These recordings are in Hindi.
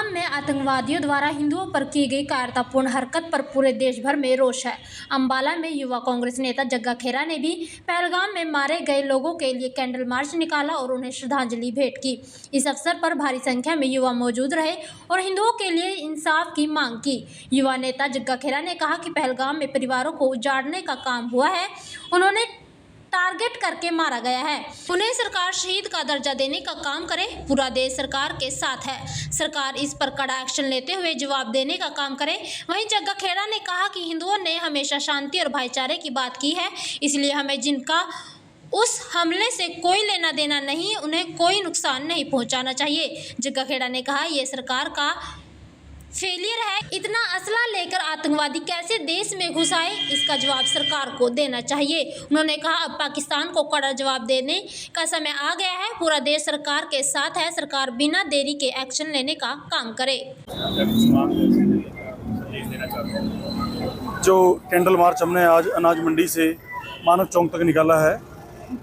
पहलगाम में आतंकवादियों द्वारा हिंदुओं पर की गई कायरतापूर्ण हरकत पर पूरे देश भर में रोष है। अंबाला में युवा कांग्रेस नेता जग्गा खेरा ने भी पहलगाम में मारे गए लोगों के लिए कैंडल मार्च निकाला और उन्हें श्रद्धांजलि भेंट की। इस अवसर पर भारी संख्या में युवा मौजूद रहे और हिंदुओं के लिए इंसाफ की मांग की। युवा नेता जग्गा खेरा ने कहा कि पहलगाम में परिवारों को उजाड़ने का काम हुआ है, उन्होंने टारगेट करके मारा गया है। उन्हें सरकार शहीद का दर्जा देने का काम करे। पूरा देश सरकार के साथ है, सरकार इस पर कड़ा एक्शन लेते हुए जवाब देने का काम करे। वहीं जग्गा खेरा ने कहा कि हिंदुओं ने हमेशा शांति और भाईचारे की बात की है, इसलिए हमें जिनका उस हमले से कोई लेना देना नहीं, उन्हें कोई नुकसान नहीं पहुंचाना चाहिए। जग्गा खेरा ने कहा यह सरकार का फेलियर है, इतना असला लेकर आतंकवादी कैसे देश में घुस आए, इसका जवाब सरकार को देना चाहिए। उन्होंने कहा अब पाकिस्तान को कड़ा जवाब देने का समय आ गया है, पूरा देश सरकार के साथ है, सरकार बिना देरी के एक्शन लेने का काम करे। जो कैंडल मार्च हमने आज अनाज मंडी से मानव चौक तक निकाला है,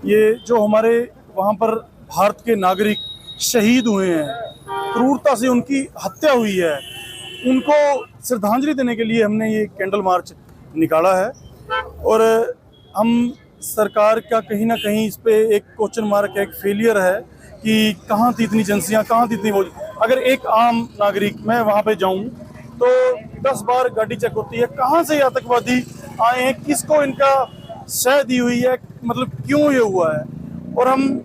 ये जो हमारे वहाँ पर भारत के नागरिक शहीद हुए हैं, क्रूरता से उनकी हत्या हुई है, उनको श्रद्धांजलि देने के लिए हमने ये कैंडल मार्च निकाला है। और हम सरकार का कहीं ना कहीं इस पे एक क्वेश्चन मार्क है, एक फेलियर है कि कहाँ थी इतनी एजेंसियाँ, कहाँ थी इतनी वो। अगर एक आम नागरिक मैं वहाँ पे जाऊँ तो 10 बार गाड़ी चेक होती है, कहाँ से आतंकवादी आए हैं, किसको इनका शह दी हुई है, मतलब क्यों ये हुआ है। और हम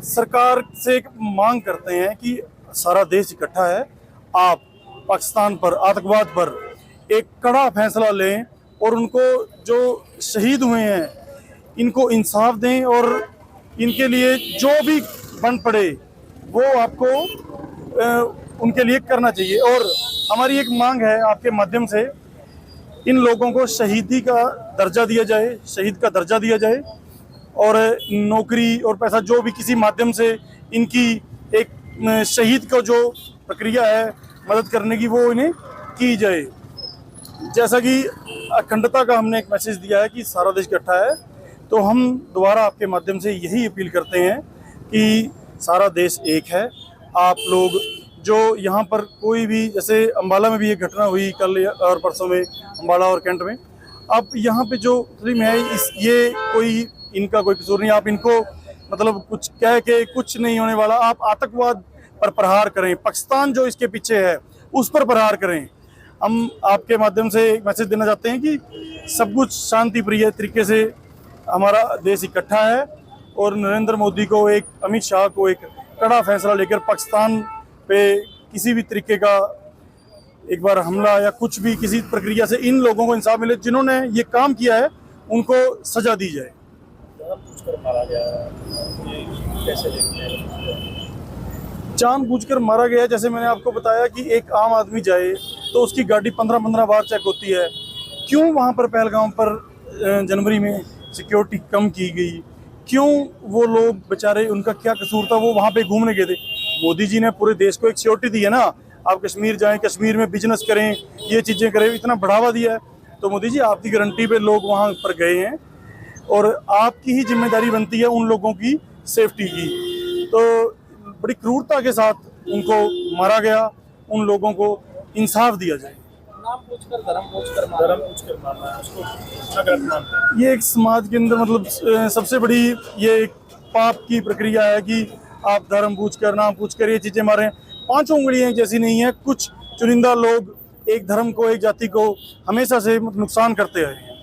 सरकार से एक मांग करते हैं कि सारा देश इकट्ठा है, आप पाकिस्तान पर, आतंकवाद पर एक कड़ा फैसला लें और उनको जो शहीद हुए हैं इनको इंसाफ दें और इनके लिए जो भी बन पड़े वो आपको उनके लिए करना चाहिए। और हमारी एक मांग है आपके माध्यम से, इन लोगों को शहीदी का दर्जा दिया जाए, शहीद का दर्जा दिया जाए और नौकरी और पैसा जो भी किसी माध्यम से इनकी एक शहीद का जो प्रक्रिया है मदद करने की वो इन्हें की जाए। जैसा कि अखंडता का हमने एक मैसेज दिया है कि सारा देश इकट्ठा है, तो हम दोबारा आपके माध्यम से यही अपील करते हैं कि सारा देश एक है। आप लोग जो यहाँ पर कोई भी, जैसे अम्बाला में भी एक घटना हुई कल और परसों में, अम्बाला और कैंट में, आप यहाँ पे जो मुस्लिम है ये कोई इनका कोई कसूर नहीं, आप इनको मतलब कुछ कह के कुछ नहीं होने वाला। आप आतंकवाद पर प्रहार करें, पाकिस्तान जो इसके पीछे है उस पर प्रहार करें। हम आपके माध्यम से एक मैसेज देना चाहते हैं कि सब कुछ शांति प्रिय तरीके से हमारा देश इकट्ठा है और नरेंद्र मोदी को, एक अमित शाह को एक कड़ा फैसला लेकर पाकिस्तान पे किसी भी तरीके का एक बार हमला या कुछ भी किसी प्रक्रिया से इन लोगों को इंसाफ मिले, जिन्होंने ये काम किया है उनको सजा दी जाए। जानबूझकर मारा गया, जैसे मैंने आपको बताया कि एक आम आदमी जाए तो उसकी गाड़ी 15-15 बार चेक होती है। क्यों वहाँ पर पहलगाम पर जनवरी में सिक्योरिटी कम की गई, क्यों वो लोग बेचारे, उनका क्या कसूर था, वो वहाँ पे घूमने गए थे। मोदी जी ने पूरे देश को एक सिक्योरिटी दी है ना, आप कश्मीर जाएं, कश्मीर में बिजनेस करें, ये चीज़ें करें, इतना बढ़ावा दिया है। तो मोदी जी आपकी गारंटी पे लोग वहाँ पर गए हैं और आपकी ही जिम्मेदारी बनती है उन लोगों की सेफ्टी की। तो बड़ी क्रूरता के साथ उनको मारा गया, उन लोगों को इंसाफ दिया जाए। नाम पूछकर धर्म पूछकर मारना है, उसको गलत मानते हैं। ये एक समाज के अंदर मतलब सबसे बड़ी ये एक पाप की प्रक्रिया है कि आप धर्म पूछकर, नाम पूछकर ये चीज़ें मारें। 5 उंगलियां जैसी नहीं है, कुछ चुनिंदा लोग एक धर्म को, एक जाति को हमेशा से नुकसान करते हैं।